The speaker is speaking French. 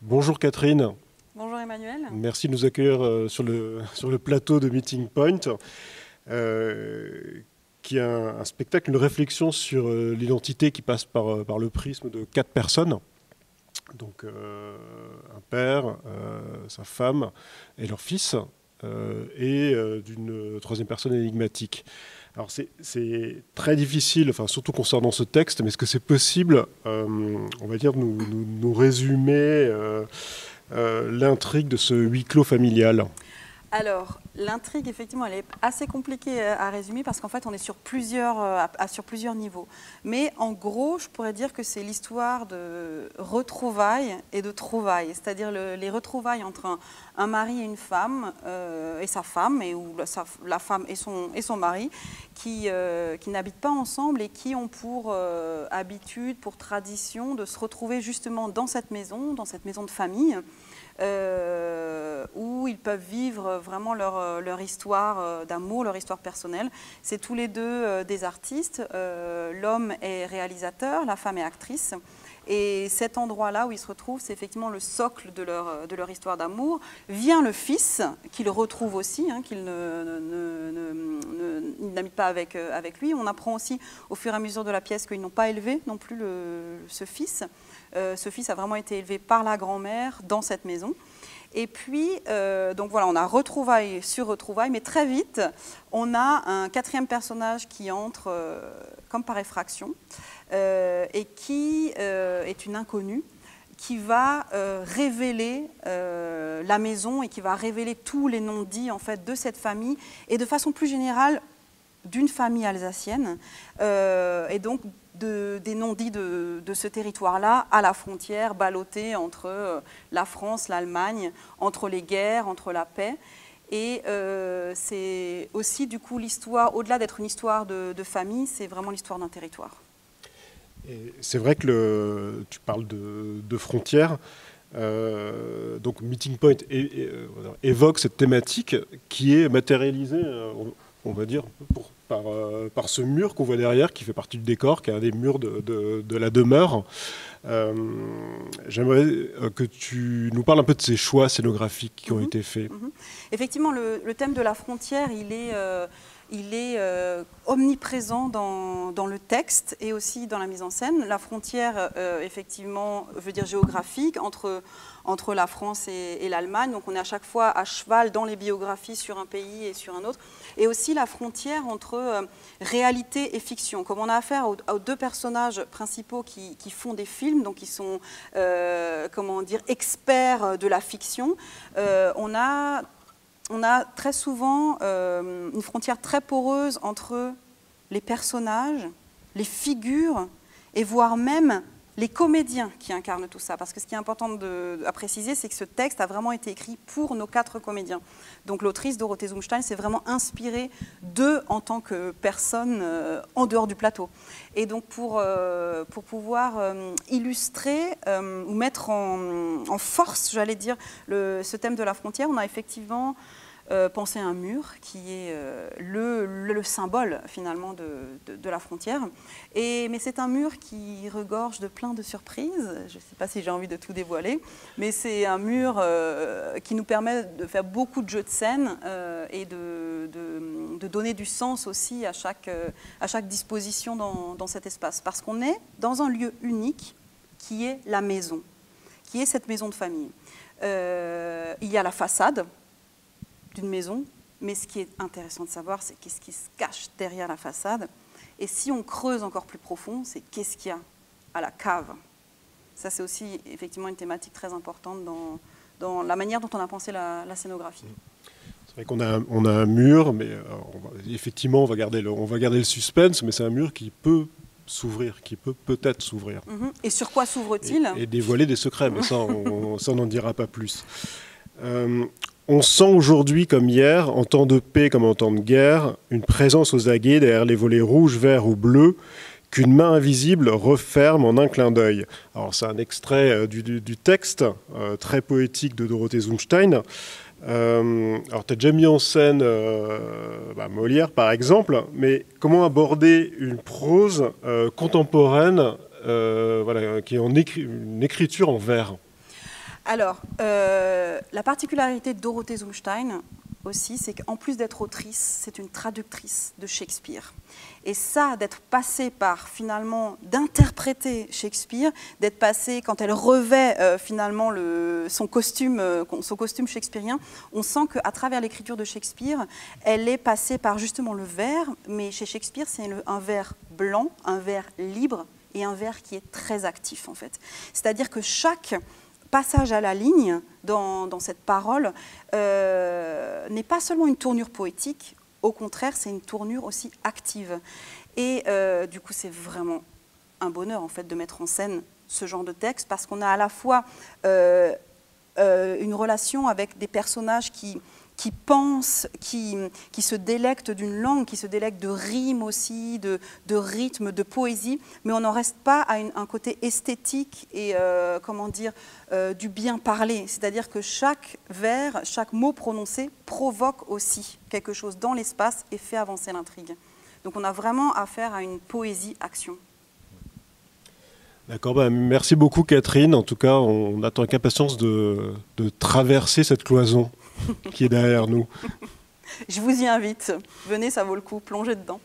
Bonjour Catherine, Bonjour Emmanuel. merci de nous accueillir sur le plateau de Meeting Point, euh, qui est un spectacle, une réflexion sur l'identité qui passe par le prisme de quatre personnes. Donc un père, sa femme et leur fils, et d'une troisième personne énigmatique. Alors c'est très difficile, enfin, surtout concernant ce texte, mais est-ce que c'est possible, on va dire, de nous résumer l'intrigue de ce huis clos familial? Alors, l'intrigue, effectivement, elle est assez compliquée à résumer parce qu'en fait, on est sur sur plusieurs niveaux. Mais en gros, je pourrais dire que c'est l'histoire de retrouvailles et de trouvailles, c'est-à-dire les retrouvailles entre un mari et une femme, et sa femme, et où la femme et son mari, qui n'habitent pas ensemble et qui ont pour habitude, pour tradition, de se retrouver justement dans cette maison de famille. Où ils peuvent vivre vraiment leur histoire d'amour, leur histoire personnelle. C'est tous les deux des artistes. L'homme est réalisateur, la femme est actrice. Et cet endroit-là où ils se retrouvent, c'est effectivement le socle de leur histoire d'amour. Vient le fils, qu'il retrouve aussi, hein, qu'il n'habite pas avec lui. On apprend aussi au fur et à mesure de la pièce qu'ils n'ont pas élevé non plus ce fils. Ce fils a vraiment été élevé par la grand-mère dans cette maison. Et puis, donc voilà, on a retrouvailles sur retrouvailles, mais très vite, on a un quatrième personnage qui entre comme par effraction et qui est une inconnue, qui va révéler la maison et qui va révéler tous les non-dits en fait, de cette famille et de façon plus générale d'une famille alsacienne. Et donc, des non-dits de ce territoire-là, à la frontière, ballotté entre la France, l'Allemagne, entre les guerres, entre la paix. Et c'est aussi, du coup, l'histoire, au-delà d'être une histoire de famille, c'est vraiment l'histoire d'un territoire. Et c'est vrai que tu parles de frontières. Donc Meeting Point évoque cette thématique qui est matérialisée, on va dire, par ce mur qu'on voit derrière, qui fait partie du décor, qui est un des murs de la demeure. J'aimerais que tu nous parles un peu de ces choix scénographiques qui ont été faits. Effectivement, le thème de la frontière, il est omniprésent dans le texte et aussi dans la mise en scène. La frontière, effectivement, veut dire géographique, entre la France et l'Allemagne. Donc on est à chaque fois à cheval dans les biographies sur un pays et sur un autre. Et aussi la frontière entre réalité et fiction. Comme on a affaire aux deux personnages principaux qui font des films, donc qui sont, comment dire, experts de la fiction, on a très souvent une frontière très poreuse entre les personnages, les figures et voire même les comédiens qui incarnent tout ça. Parce que ce qui est important à préciser, c'est que ce texte a vraiment été écrit pour nos quatre comédiens. Donc l'autrice Dorothée Zumstein s'est vraiment inspirée d'eux en tant que personnes en dehors du plateau. Et donc pour pouvoir illustrer ou mettre en force, j'allais dire, ce thème de la frontière, on a effectivement penser à un mur qui est le symbole finalement de la frontière. Mais c'est un mur qui regorge de plein de surprises. Je ne sais pas si j'ai envie de tout dévoiler, mais c'est un mur qui nous permet de faire beaucoup de jeux de scène et de donner du sens aussi à chaque disposition dans cet espace. Parce qu'on est dans un lieu unique qui est la maison, qui est cette maison de famille. Il y a la façade d'une maison, mais ce qui est intéressant de savoir, c'est qu'est-ce qui se cache derrière la façade. Et si on creuse encore plus profond, c'est qu'est-ce qu'il y a à la cave. Ça, c'est aussi effectivement une thématique très importante dans la manière dont on a pensé la scénographie. C'est vrai qu'on a un mur, mais effectivement, on va garder le suspense, mais c'est un mur qui peut s'ouvrir, qui peut peut-être s'ouvrir. Et sur quoi s'ouvre-t-il? Et dévoiler des secrets, mais ça, on n'en dira pas plus. On sent aujourd'hui comme hier, en temps de paix comme en temps de guerre, une présence aux aguets derrière les volets rouges, verts ou bleus qu'une main invisible referme en un clin d'œil. Alors c'est un extrait du texte très poétique de Dorothée Zumstein. Alors tu as déjà mis en scène Molière par exemple, mais comment aborder une prose contemporaine qui est une écriture en vers? Alors, la particularité de Dorothée Zumstein aussi, c'est qu'en plus d'être autrice, c'est une traductrice de Shakespeare. Et ça, d'être passée par, finalement, d'interpréter Shakespeare, d'être passée, quand elle revêt finalement son costume shakespearien, on sent qu'à travers l'écriture de Shakespeare, elle est passée par justement le vers, mais chez Shakespeare, c'est un vers blanc, un vers libre, et un vers qui est très actif, en fait. C'est-à-dire que chaque passage à la ligne dans cette parole n'est pas seulement une tournure poétique, au contraire, c'est une tournure aussi active. Et du coup, c'est vraiment un bonheur en fait, de mettre en scène ce genre de texte, parce qu'on a à la fois une relation avec des personnages qui pensent, qui se délectent d'une langue, qui se délectent de rimes aussi, de rythme, de poésie, mais on n'en reste pas à un côté esthétique et, comment dire, du bien parler. C'est-à-dire que chaque vers, chaque mot prononcé provoque aussi quelque chose dans l'espace et fait avancer l'intrigue. Donc on a vraiment affaire à une poésie-action. D'accord, bah, merci beaucoup Catherine. En tout cas, on attend avec impatience de traverser cette cloison qui est derrière nous. Je vous y invite. Venez, ça vaut le coup. Plongez dedans.